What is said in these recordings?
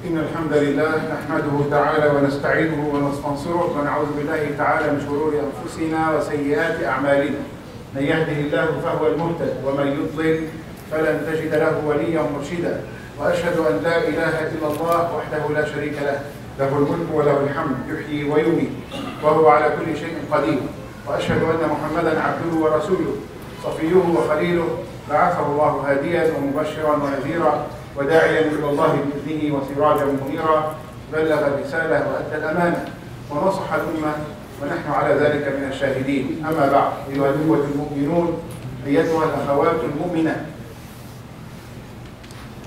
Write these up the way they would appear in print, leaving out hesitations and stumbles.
إن الحمد لله نحمده تعالى ونستعينه ونستنصره ونعوذ بالله تعالى من شرور أنفسنا وسيئات أعمالنا. من يهده الله فهو المهتد ومن يضلل فلن تجد له وليا مرشدا. وأشهد أن لا إله إلا الله وحده لا شريك له، له الملك وله الحمد، يحيي ويميت وهو على كل شيء قدير. وأشهد أن محمدا عبده ورسوله صفيه وخليله، بعثه الله هاديا ومبشرا ونذيرا وداعيا إلى الله بإذنه وسراجا منيرا، بلغ الرسالة وأدى الأمانة ونصح الأمة ونحن على ذلك من الشاهدين. أما بعد، أيها الإخوة المؤمنون، أيتها الأخوات المؤمنات،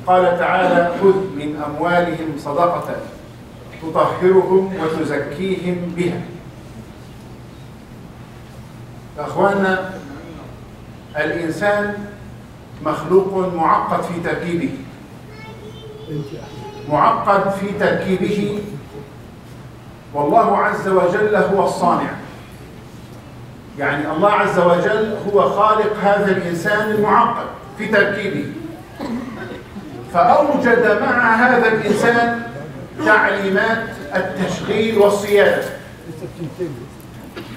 قال تعالى: خذ من أموالهم صدقة تطهرهم وتزكيهم بها. أخواننا، الإنسان مخلوق معقد في تركيبه، معقد في تركيبه، والله عز وجل هو الصانع. يعني الله عز وجل هو خالق هذا الإنسان المعقد في تركيبه، فأوجد مع هذا الإنسان تعليمات التشغيل والصيانة.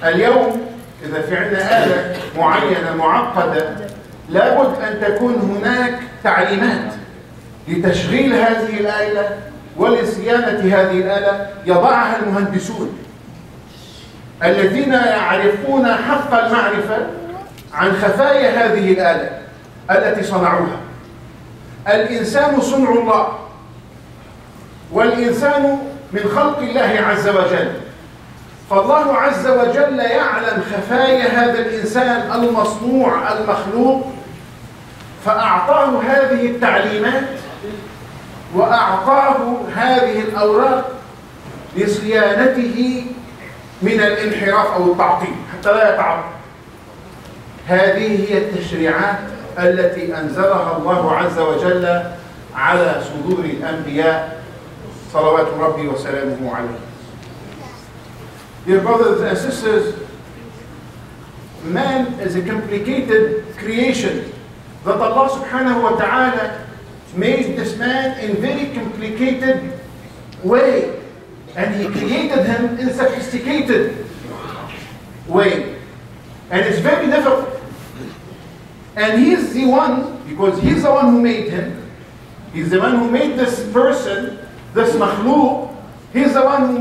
اليوم إذا في عندنا آلة معينة معقدة، لابد أن تكون هناك تعليمات لتشغيل هذه الآلة ولصيانة هذه الآلة يضعها المهندسون الذين يعرفون حق المعرفة عن خفايا هذه الآلة التي صنعوها. الإنسان صنع الله، والإنسان من خلق الله عز وجل، فالله عز وجل يعلم خفايا هذا الإنسان المصنوع المخلوق، فأعطاه هذه التعليمات وأعطاه هذه الأوراق لصيانته من الانحراف أو التعطيل حتى لا يتعطل. هذه هي التشريعات التي أنزلها الله عز وجل على صدور الأنبياء صلوات ربي وسلامه عليه. Dear brothers and sisters, man is a complicated creation that Allah subhanahu wa ta'ala made this man in very complicated way, and He created him in sophisticated way, and it's very difficult. And He's the one, because He's the one who made him, He's the one who made this person, this makhluk. He's the one who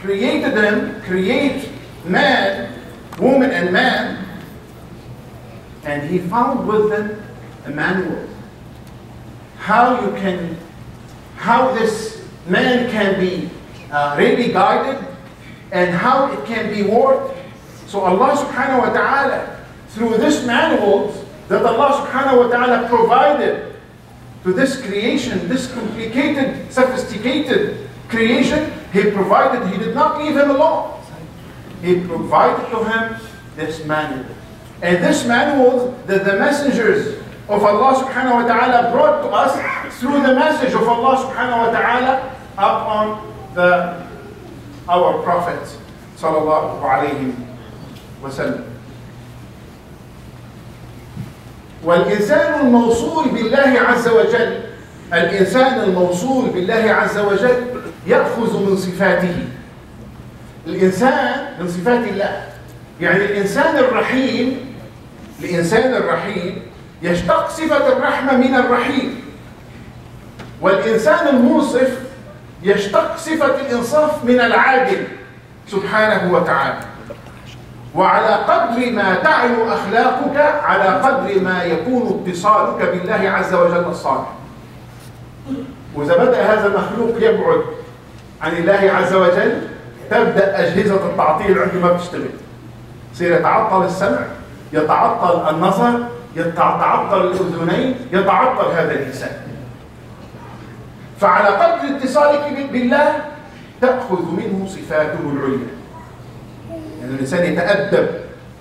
created them, create man, woman and man, and He found with them a manual. How this man can be really guided and how it can be worked. So Allah subhanahu wa ta'ala, through this manuals that Allah subhanahu wa ta'ala provided to this creation, this complicated, sophisticated creation, He provided, He did not leave him alone. He provided to him this manual. And this manual that the messengers of Allah subhanahu wa ta'ala brought to us through the message of Allah subhanahu wa ta'ala upon our prophets sallallahu alayhi wa sallam. والإنسان الموصول بالله عز وجل، الإنسان الموصول بالله عز وجل يأخذ من صفاته. الإنسان من صفات الله، يعني الإنسان الرحيم يشتق صفة الرحمة من الرحيم، والإنسان المنصف يشتق صفة الإنصاف من العادل سبحانه وتعالى. وعلى قدر ما تعلو أخلاقك، على قدر ما يكون اتصالك بالله عز وجل الصالح. وإذا بدأ هذا المخلوق يبعد عن الله عز وجل، تبدأ أجهزة التعطيل عنده ما بتشتغل. يصير يتعطل السمع، يتعطل النظر، يتعطل الأذنين، يتعطل هذا الإنسان. فعلى قدر اتصالك بالله تأخذ منه صفاته العليا. يعني الإنسان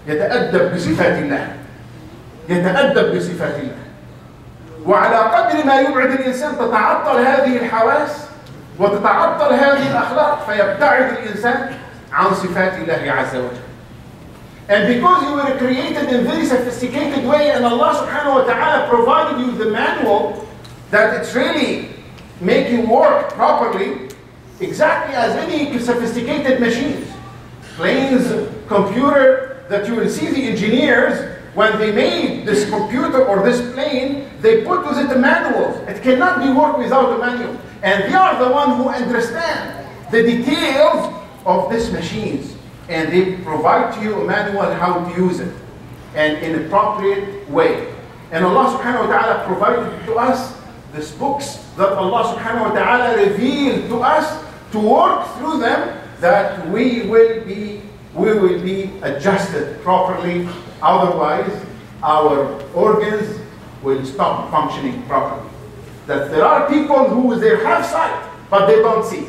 يتأدب بصفات الله، يتأدب بصفات الله. وعلى قدر ما يبعد الإنسان تتعطل هذه الحواس وتتعطل هذه الأخلاق، فيبتعد الإنسان عن صفات الله عز وجل. And because you were created in a very sophisticated way, and Allah subhanahu wa ta'ala provided you the manual that it's really make make you work properly, exactly as any sophisticated machines. Planes, computer, that you will see the engineers, when they made this computer or this plane, they put with it the manuals. It cannot be worked without a manual. And they are the ones who understand the details of these machines. And they provide to you a manual how to use it, and in an appropriate way. And Allah subhanahu wa ta'ala provided to us these books that Allah subhanahu wa ta'ala revealed to us to work through them, that we will be adjusted properly. Otherwise, our organs will stop functioning properly. That there are people who they have sight, but they don't see.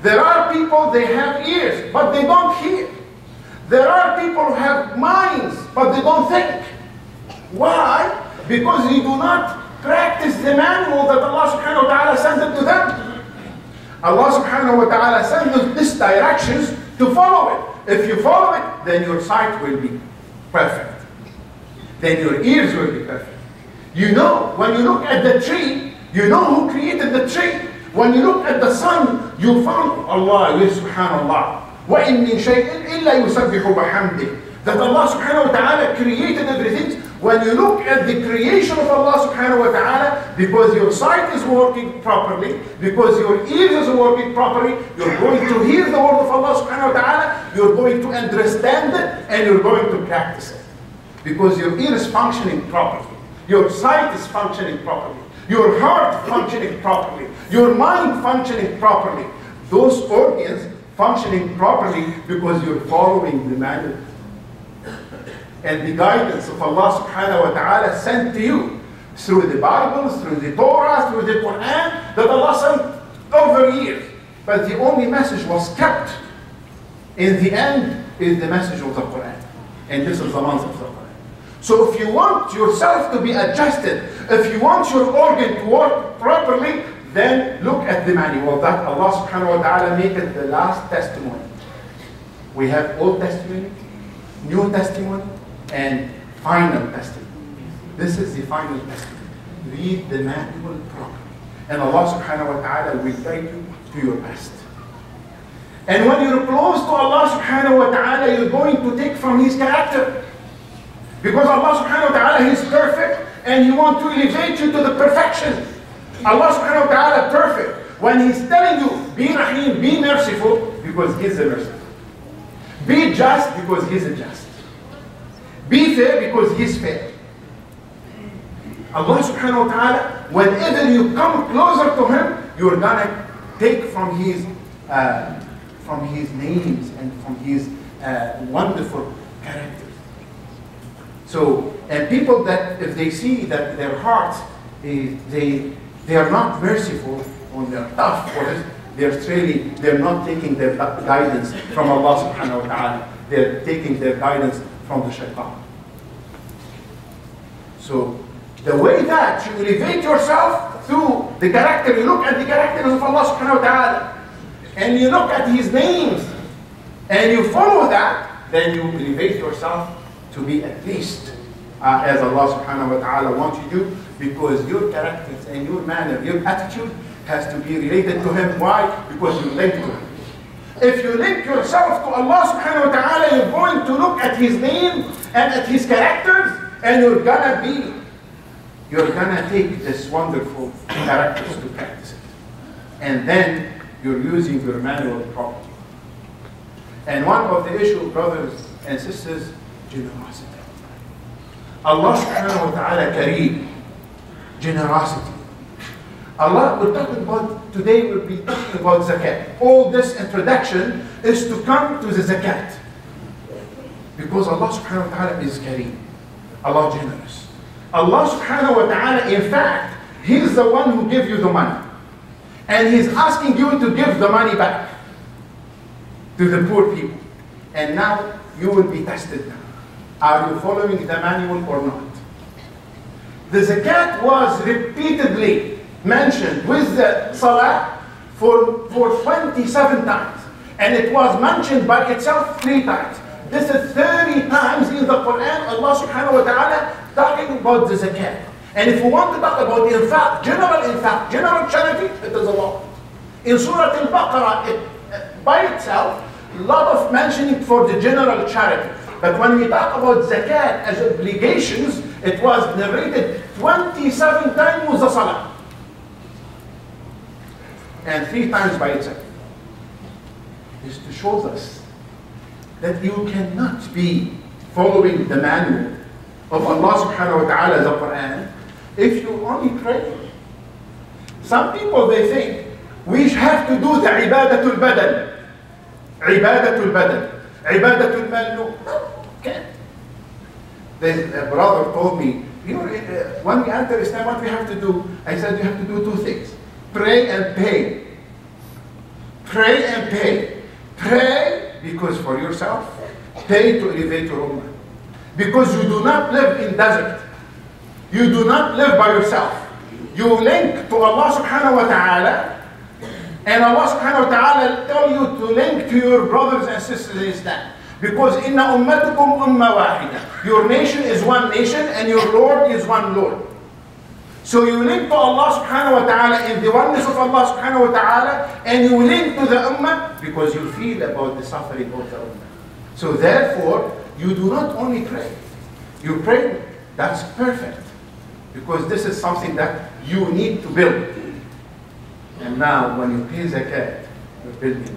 There are people, they have ears, but they don't hear. There are people who have minds, but they don't think. Why? Because they do not practice the manual that Allah subhanahu wa ta'ala sent it to them. Allah subhanahu wa ta'ala sent us these directions to follow it. If you follow it, then your sight will be perfect. Then your ears will be perfect. You know, when you look at the tree, you know who created the tree. When you look at the sun, you found Allah, subhanallah. وَإِن مِّن شَيْءٍ إِلَّا يُسَبِّحُ بِحَمْدِهِ. That Allah subhanahu wa ta'ala created everything. When you look at the creation of Allah subhanahu wa ta'ala, because your sight is working properly, because your ears is working properly, you're going to hear the word of Allah subhanahu wa ta'ala, you're going to understand it, and you're going to practice it. Because your ear is functioning properly, your sight is functioning properly, your heart functioning properly, your mind functioning properly. Those organs functioning properly because you're following the manual and the guidance of Allah subhanahu wa ta'ala sent to you through the Bible, through the Torah, through the Quran, that Allah sent over years. But the only message was kept in the end is the message of the Quran. And this is the month of the Quran. So if you want yourself to be adjusted, if you want your organ to work properly, then look at the manual that Allah subhanahu wa ta'ala made it the last testimony. We have Old Testament, New Testament, and final testament. This is the final testament. Read the manual properly. And Allah subhanahu wa ta'ala will guide you to your best. And when you're close to Allah subhanahu wa ta'ala, you're going to take from His character. Because Allah subhanahu wa ta'ala is perfect, and He wants to elevate you to the perfection. Allah subhanahu wa ta'ala perfect. When He's telling you, be rahim, be merciful, because He's a merciful. Be just, because He's a just. Be fair, because He's fair. Allah subhanahu wa ta'ala, whenever you come closer to Him, you're gonna take from His names and from His wonderful characters. So, and people that, if they see that their hearts, they are not merciful, or they're tough, or they're not taking their guidance from Allah subhanahu wa ta'ala. They're taking their guidance from the shaitan. So, the way that you elevate yourself through the character, you look at the characters of Allah subhanahu wa ta'ala, and you look at His names, and you follow that, then you elevate yourself to be at least as Allah subhanahu wa ta'ala wants you to, because your characters and your manner, your attitude has to be related to Him. Why? Because you link to Him. If you link yourself to Allah subhanahu wa ta'ala, you're going to look at His name and at His characters, and you're gonna take this wonderful characters to practice it. And then you're using your manual properly. And one of the issues, brothers and sisters, generosity. Allah subhanahu wa ta'ala kareem, generosity. Allah, we're talking about, today we'll be talking about zakat. All this introduction is to come to the zakat. Because Allah subhanahu wa ta'ala is kareem. Allah generous. Allah subhanahu wa ta'ala, in fact, He's the one who gives you the money. And He's asking you to give the money back to the poor people. And now you will be tested now. Are you following the manual or not? The zakat was repeatedly mentioned with the salah for 27 times. And it was mentioned by itself 3 times. This is 30 times in the Quran, Allah subhanahu wa ta'ala talking about the zakat. And if we want to talk about infaq, general charity, it is a lot. In Surah Al-Baqarah, by itself, a lot of mentioning for the general charity. But when we talk about zakat as obligations, it was narrated 27 times with the salah. And 3 times by itself. This shows us that you cannot be following the manual of Allah subhanahu wa ta'ala, the Quran, if you only pray. Some people, they think, we have to do the ibadatul badal. Ibadatul badal. Ibadatul mal, no, can't. A brother told me, when we enter Islam, what we have to do? I said, you have to do 2 things. Pray and pay. Pray and pay. Pray because for yourself. Pay to elevate your ummah. Because you do not live in desert. You do not live by yourself. You link to Allah subhanahu wa ta'ala. And Allah subhanahu wa ta'ala tell you to link to your brothers and sisters in Islam. Because inna ummatukum umma wahida. Your nation is one nation and your Lord is one Lord. So you link to Allah subhanahu wa ta'ala in the oneness of Allah subhanahu wa ta'ala, and you link to the ummah because you feel about the suffering of the ummah. So therefore, you do not only pray. You pray, that's perfect. Because this is something that you need to build. And now when you pay zakat, you're building.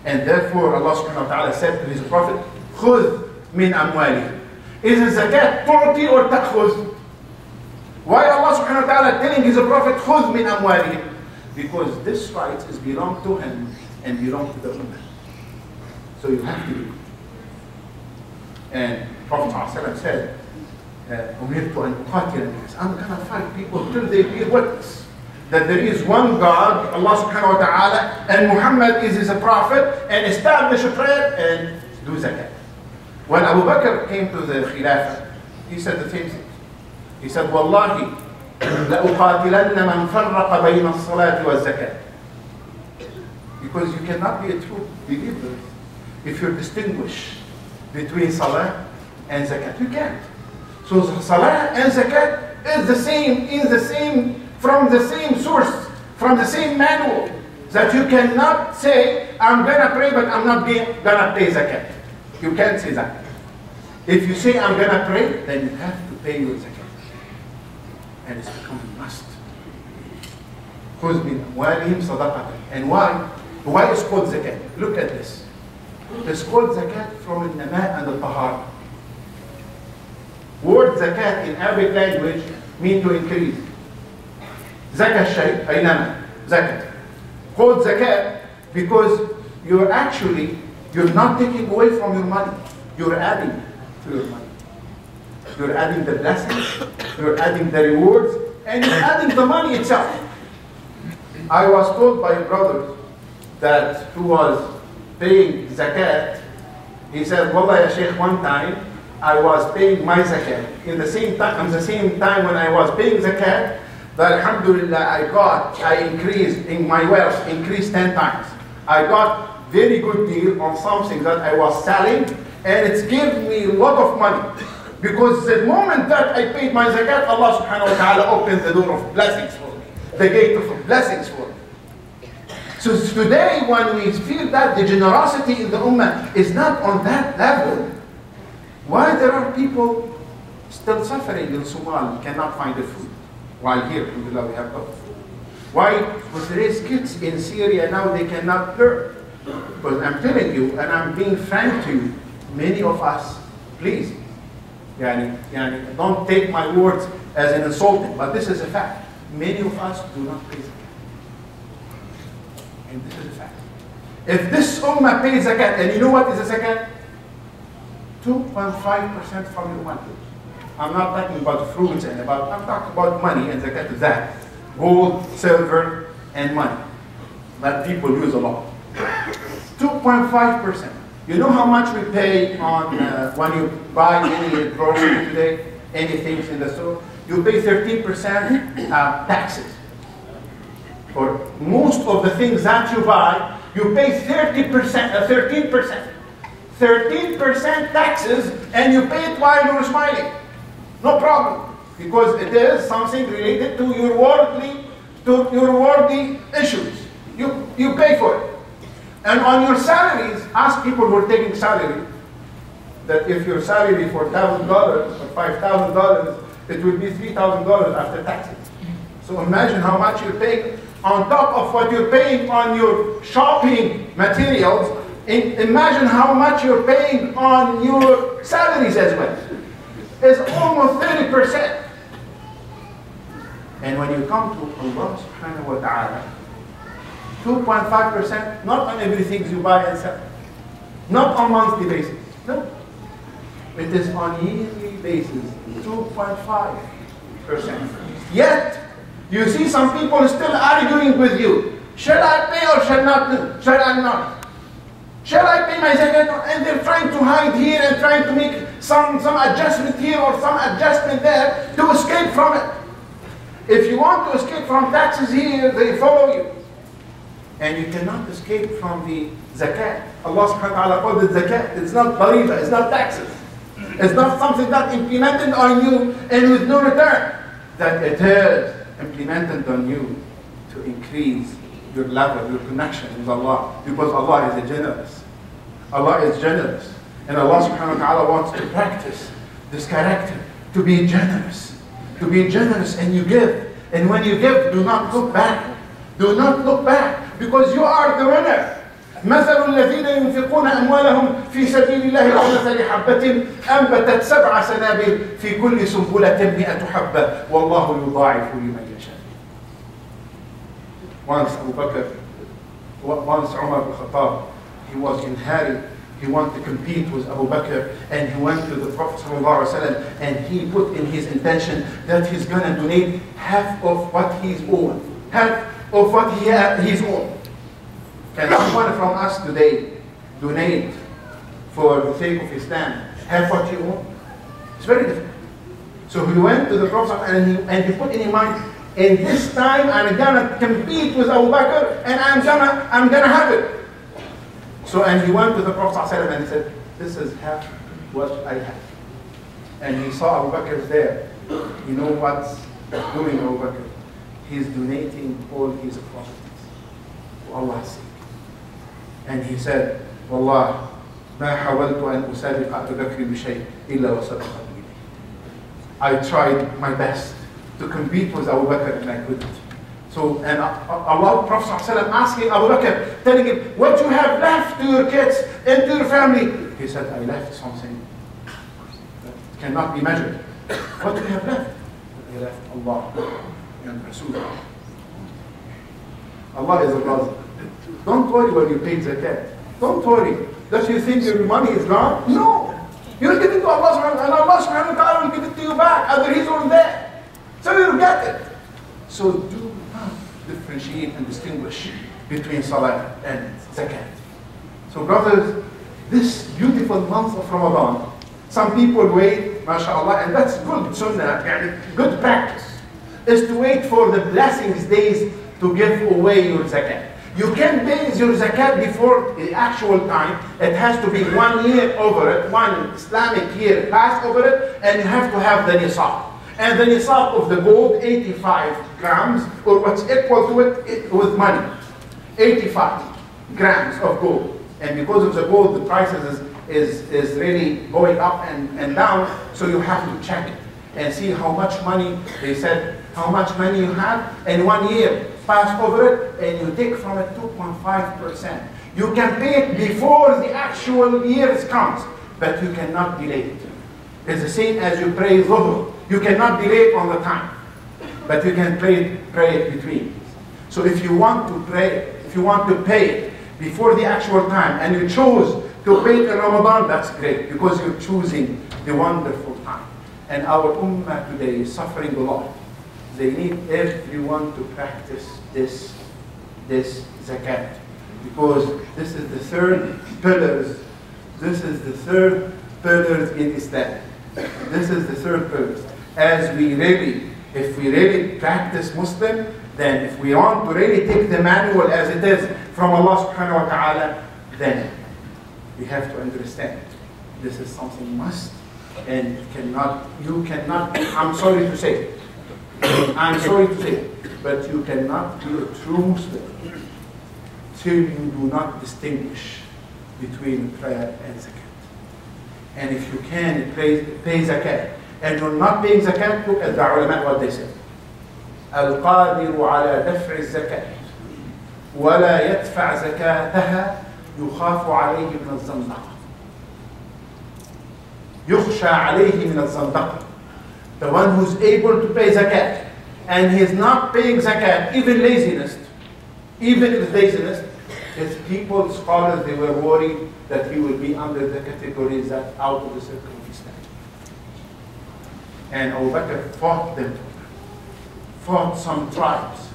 And therefore Allah subhanahu wa ta'ala said to his prophet, خُذْ مِنْ أَمْوَالِهِمْ. Is it zakat تعطي or تأخذ? Why Allah subhanahu wa ta'ala telling his prophet, خُذْ مِنْ أَمْوَالِهِمْ? Because this right is belong to him and belong to the ummah. So you have to do it. And Prophet ﷺ said, أُمِرْتُ أَنْ أُقَاتِلَ النَّاسِ. I'm going to fight people till they bear witness that there is one God, Allah subhanahu wa ta'ala, and Muhammad is his prophet, and establish a prayer and do zakat. When Abu Bakr came to the Khilafah, he said the same thing. He said, وَاللَّهِ لَأُقَاتِلَنَّ مَنْ فَرَّقَ بَيْنَ الصَّلَاةِ وَالزَّكَاةِ. Because you cannot be a true believer if you distinguish between salah and zakat. You can't. So salah and zakat is the same, from the same source, from the same manual. That you cannot say, I'm going to pray, but I'm not going to pay zakat. You can't say that. If you say, I'm going to pray, then you have to pay your zakat. And it's become a must. خُذْ مِنْ أَمْوَالِهِمْ صَدَقَةً. And why? Why is called zakat? Look at this. It's called zakat from al-nama and al-tahara. Word zakat in Arabic language mean to increase. Zakat shay, ay nama, zakat. Called zakat because you're not taking away from your money. You're adding to your money. You're adding the blessings, you're adding the rewards, and you're adding the money itself. I was told by a brother that who was paying zakat, he said, Wallah ya Sheikh, one time I was paying my zakat. At the same time when I was paying zakat, that alhamdulillah I increased in my wealth, increased 10 times. I got very good deal on something that I was selling, and it's given me a lot of money. Because the moment that I paid my zakat, Allah subhanahu wa ta'ala opened the door of blessings for me. The gate of blessings for me. So today when we feel that the generosity in the ummah is not on that level, why there are people still suffering in Somalia, cannot find the food? While here, alhamdulillah, we have got food. Why? Because there is kids in Syria now, they cannot learn. Because I'm telling you, and I'm being frank to you, many of us, please, don't take my words as an insulting, but this is a fact. Many of us do not pay zakat. And this is a fact. If this ummah pays zakat, and you know what is a zakat? 2.5% from your money. I'm not talking about fruits I'm talking about money, and zakat is that. Gold, silver, and money. That people use a lot. 2.5%. You know how much we pay on when you buy any grocery today, anything in the store? You pay 13% taxes. For most of the things that you buy, you pay 13%. 13% taxes, and you pay it while you're smiling. No problem. because it is something related to your worldly issues. You pay for it. And on your salaries, ask people who are taking salary, that if your salary for $1,000 or $5,000, it will be $3,000 after taxes. So imagine how much you're paying on top of what you're paying on your shopping materials. Imagine how much you're paying on your salaries as well. It's almost 30%. And when you come to Allah subhanahu wa ta'ala, 2.5%, not on everything you buy and sell. Not on monthly basis. No. It is on yearly basis, 2.5%. Yet, you see some people still arguing with you. Shall I pay or shall I not? Shall I pay my zakat? And they're trying to hide here and trying to make some adjustment here or some adjustment there to escape from it. If you want to escape from taxes here, they follow you. And you cannot escape from the zakat. Allah subhanahu wa ta'ala called it zakat. It's not bariba, it's not taxes. It's not something that implemented on you and with no return. That it is implemented on you to increase your level, your connection with Allah. Because Allah is generous. Allah is generous. And Allah subhanahu wa ta'ala wants to practice this character, to be generous. To be generous, and you give. And when you give, do not look back. Do not look back, because you are the winner. مثل الذين ينفقون أموالهم في سبيل الله كمثل حبة أنبتت 7 سنابل في كل سنبلة 100 حبة والله يضاعف لمن يشاء. Once Umar ibn Khattab, he was in hurry. He wanted to compete with Abu Bakr, and he went to the Prophet ﷺ, and he put in his intention that he's going to donate half of what he's owned. Half of what he's owned. Can someone from us today donate for the sake of Islam half what you own? It's very difficult. So he went to the Prophet and he put in his mind, in this time I'm gonna compete with Abu Bakr and I'm gonna have it. So and he went to the Prophet ﷺ and he said, this is half what I have. And he saw Abu Bakr there. You know what's doing Abu Bakr? He's donating all his properties to Allah's sake. And he said, Wallah, ما حاولت أن أسابق أبا بكر بشيء إلا وسبقني إليه. I tried my best to compete with Abu Bakr and I couldn't. So, and Allah, Prophet ﷺ asking Abu Bakr, telling him, what you have left to your kids and to your family? He said, I left something that cannot be measured. What do you have left? I left Allah and Rasulullah. Allah is a Razzaq. Don't worry when you pay zakat. Don't worry that you think your money is gone. No. You'll give it to Allah subhanahu wa ta'ala, and Allah subhanahu wa ta'ala will give it to you back. Either He's or there. So you'll get it. So do not differentiate and distinguish between salah and zakat. So brothers, this beautiful month of Ramadan, some people wait, mashallah, and that's good sunnah, good practice, is to wait for the blessings days to give away your zakat. You can base your zakat before the actual time. It has to be 1 year over it, 1 Islamic year passed over it, and you have to have the nisab. And the nisab of the gold, 85 grams, or what's equal to it with money. 85 grams of gold. And because of the gold, the prices is really going up and down, so you have to check it and see how much money, they said, how much money you have in 1 year. Pass over it and you take from it 2.5%. You can pay it before the actual years comes, but you cannot delay it. It's the same as you pray Dhuhr. You cannot delay it on the time, but you can pray it between. So if you want to pray, if you want to pay it before the actual time and you choose to pay it in Ramadan, that's great, because you're choosing the wonderful time. And our ummah today is suffering a lot. They need everyone to practice this zakat, because this is the third pillars. This is the third pillars in Islam. This is the third pillars. If we really practice Muslim, then if we want to really take the manual as it is from Allah subhanahu wa ta'ala, then we have to understand this is something must And you cannot, I'm sorry to say, but you cannot be a true Muslim till you do not distinguish between prayer and zakat. And if you can pay zakat, and you're not paying zakat, look at the ulama what they say. القادر على دفع الزكاة ولا يدفع زكاتها يخاف عليه من الزندقة. يخشى عليه من الزندقة. The one who's able to pay zakat and he's not paying zakat, even laziness, his people, scholars, they were worried that he will be under the categories that out of the circle of Islam. And Abu Bakr fought them, fought some tribes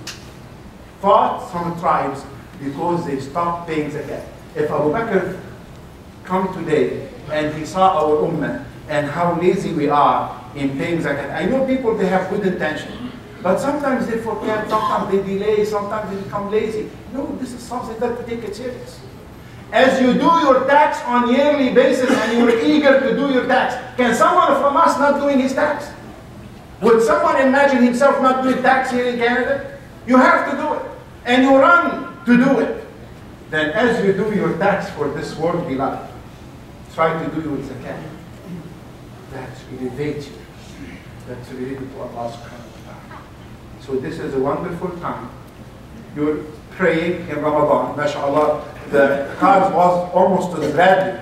because they stopped paying zakat. If Abu Bakr come today and he saw our ummah and how lazy we are in paying zakat, I know people, they have good intention, but sometimes they forget, sometimes they delay, sometimes they become lazy. No, this is something that we take it serious. As you do your tax on yearly basis and you're eager to do your tax, can someone from us not doing his tax? Would someone imagine himself not doing tax here in Canada? You have to do it. And you run to do it. Then as you do your tax for this worldly life, try to do your zakat. That elevates you. That's related to Allah subhanahu wa ta'ala. So this is a wonderful time. You're praying in Ramadan, mashallah. The cards was almost to the Bradley,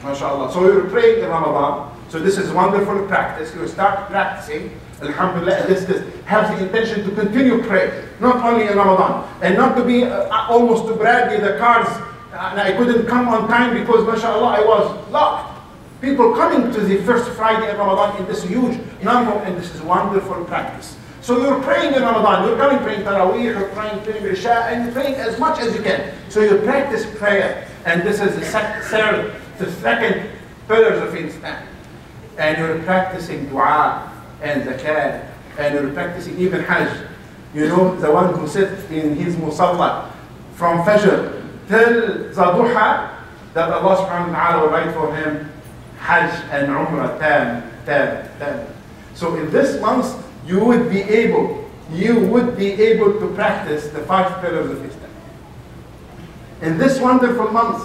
mashallah. So you're praying in Ramadan. So this is wonderful practice. You start practicing, alhamdulillah, this have the intention to continue praying, not only in Ramadan, and not to be almost to Bradley, the cards, I couldn't come on time because, mashallah, I was locked. People coming to the first Friday in Ramadan in this huge number, and this is wonderful practice. So you're praying in Ramadan, you're coming praying Taraweeh, you're praying Isha, and you're praying as much as you can. So you practice prayer, and this is the second pillars of Islam. And you're practicing dua and zakat, and you're practicing even Hajj. You know, the one who sits in his musalla from Fajr till Zaduha, that Allah subhanahu wa ta'ala will write for him Hajj and Umrah tam. So in this month, you would be able to practice the 5 pillars of Islam. In this wonderful month,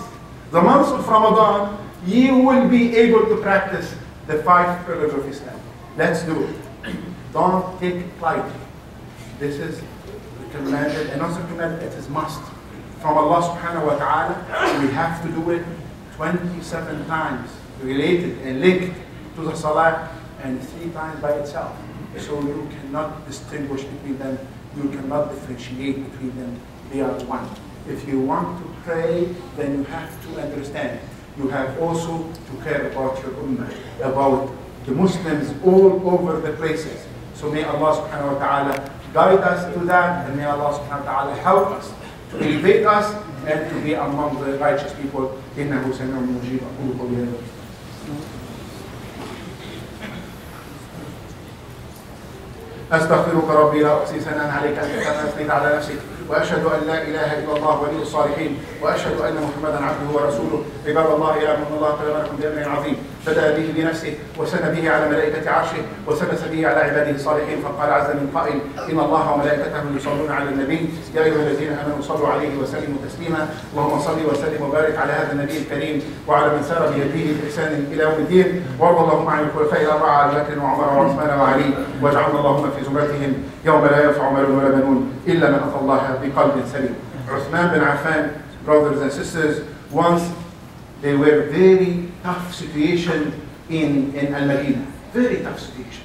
the month of Ramadan, you will be able to practice the 5 pillars of Islam. Let's do it. Don't take it lightly. This is recommended, and also recommended, it is must. From Allah subhanahu wa ta'ala, we have to do it 27 times, related and linked to the salah, and 3 times by itself. So you cannot distinguish between them, you cannot differentiate between them, they are one. If you want to pray, then you have to understand. You have also to care about your ummah, about the Muslims all over the places. So may Allah subhanahu wa ta'ala guide us to that, and may Allah subhanahu wa ta'ala help us to elevate us and to be among the righteous people. إِنَّهُ سَمِيعٌ مُجِيبٌ أَقُولُ قَوْلِي هَذَا. أستغفرك ربي لا أحصي ثناء عليك أنت كما أثنيت على نفسك وأشهد أن لا إله إلا الله ولي الصالحين وأشهد أن محمدا عبده ورسوله عباد الله يعلم أن الله قد أمركم بأمر عظيم بدأ به بنفسه وسن به على ملائكة عرشه وسلس به على عباده الصالحين فقال عز من قائل إن الله وملائكته يصلون على النبي يا أيها الذين آمنوا صلوا عليه وسلموا تسليما اللهم صل وسلم وبارك على هذا النبي الكريم وعلى من سار بهديه بإحسان إلى يوم الدين وارض اللهم عن الخلفاء الأربعة أبي بكر وعمر وعثمان وعلي واجعلنا اللهم في زمرتهم يوم لا ينفع مال ولا بنون إلا من أتى الله بقلب سليم. Uthman bin Affan, brothers and sisters, once they were very tough situation in Al-Madinah, very tough situation.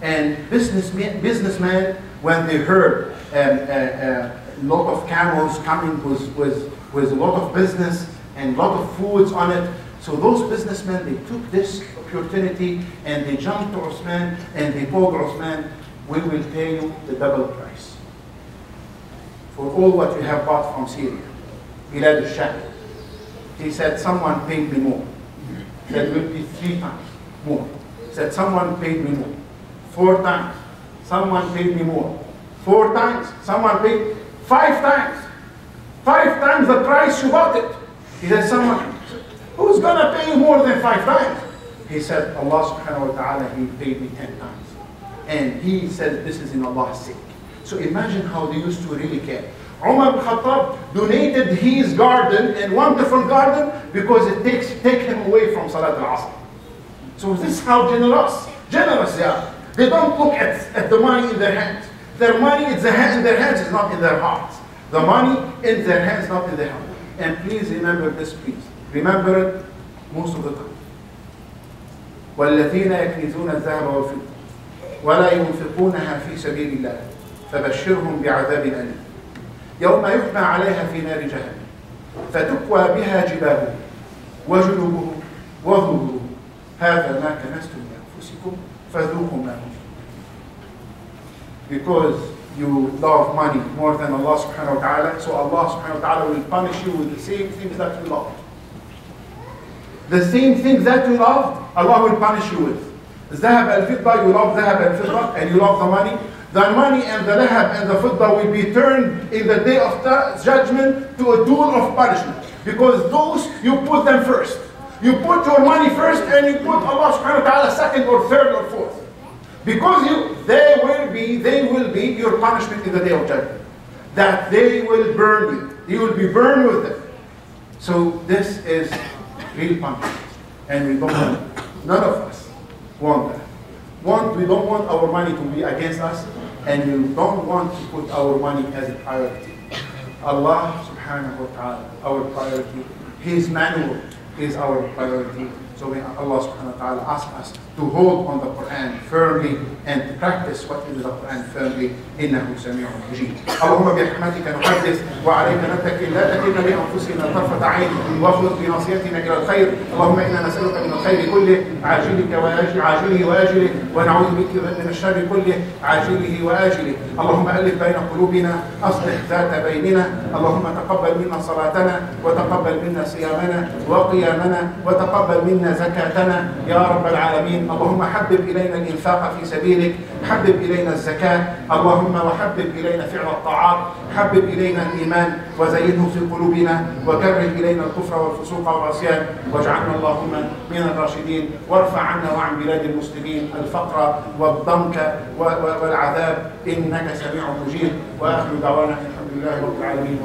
And businessmen, when they heard a lot of camels coming with a lot of business and a lot of foods on it, so those businessmen, they took this opportunity and they jumped to Uthman and they told Uthman, we will pay you the double price for all what you have bought from Syria, Bilad al-Sham. He said, someone paid me more. He said, it will be 3 times more. He said, someone paid me more. 4 times. Someone paid me more. 4 times. Someone paid 5 times. 5 times the price you bought it. He said, someone, who's going to pay you more than 5 times? He said, Allah subhanahu wa ta'ala, He paid me 10 times. And he said, this is in Allah's sake. So imagine how they used to really care. Umar ibn Khattab donated his garden and wonderful garden because it take him away from Salat al-Asr. So this is how generous they are. They don't look at the money in their hands. Their money in their hands is not in their hearts. The money in their hands, not in their heart. And please remember this, please. Remember it most of the time. وَالَّذِينَ يَكْنِزُونَ الذَّهَبَ وَالْفِضَّةَ وَلَا يُنْفِقُونَها فِي سَبِيلِ اللَّهِ فَبَشِّرْهُم بِعَذَابٍ أَلِيمٍ يوم يحمى عليها في نار جهنم فتكوى بها جباههم وجنوبهم وظهورهم هذا ما كنزتم لأنفسكم فذوقوا ما كنتم. Because you love money more than Allah subhanahu wa ta'ala, so Allah subhanahu wa ta'ala will punish you with the same things that you love. The same things that you love, Allah will punish you with. ذهب الفضة, you love ذهب الفضة and you love the money. The money and the lahab and the fidda will be turned in the day of judgment to a tool of punishment. Because those, you put them first. You put your money first and you put Allah subhanahu wa ta'ala second or third or fourth. Because they will be your punishment in the day of judgment. That they will burn you. You will be burned with them. So this is real punishment. And we don't want it. None of us want that. We don't want our money to be against us, and we don't want to put our money as a priority. Allah subhanahu wa ta'ala, our priority. His manual is our priority. So may Allah subhanahu wa ta'ala ask us to hold on the Quran firmly and to practice what is the Quran firmly. إنه سميع مجيب. اللهم برحمتك نحدث وعليك نتكل لا تكلنا بأنفسنا طرفة عين واخلق بناصيتنا إلى الخير. اللهم إنا نسألك من الخير كله عاجله وآجله ونعوذ بك من الشر كله عاجله وآجله. اللهم ألف بين قلوبنا أصلح ذات بيننا. اللهم تقبل منا صلاتنا وتقبل منا صيامنا وقيامنا وتقبل منا زكاتنا يا رب العالمين. اللهم حبب إلينا الإنفاق في سبيلك، حبب إلينا الزكاة، اللهم وحبب إلينا فعل الطاعات، حبب إلينا الإيمان وزيده في قلوبنا وكره إلينا الكفر والفسوق والعصيان واجعلنا اللهم من الراشدين وارفع عنا وعن بلاد المسلمين الفقر والضنك والعذاب إنك سميع مجيب. وآخر دعوانا الحمد لله رب العالمين.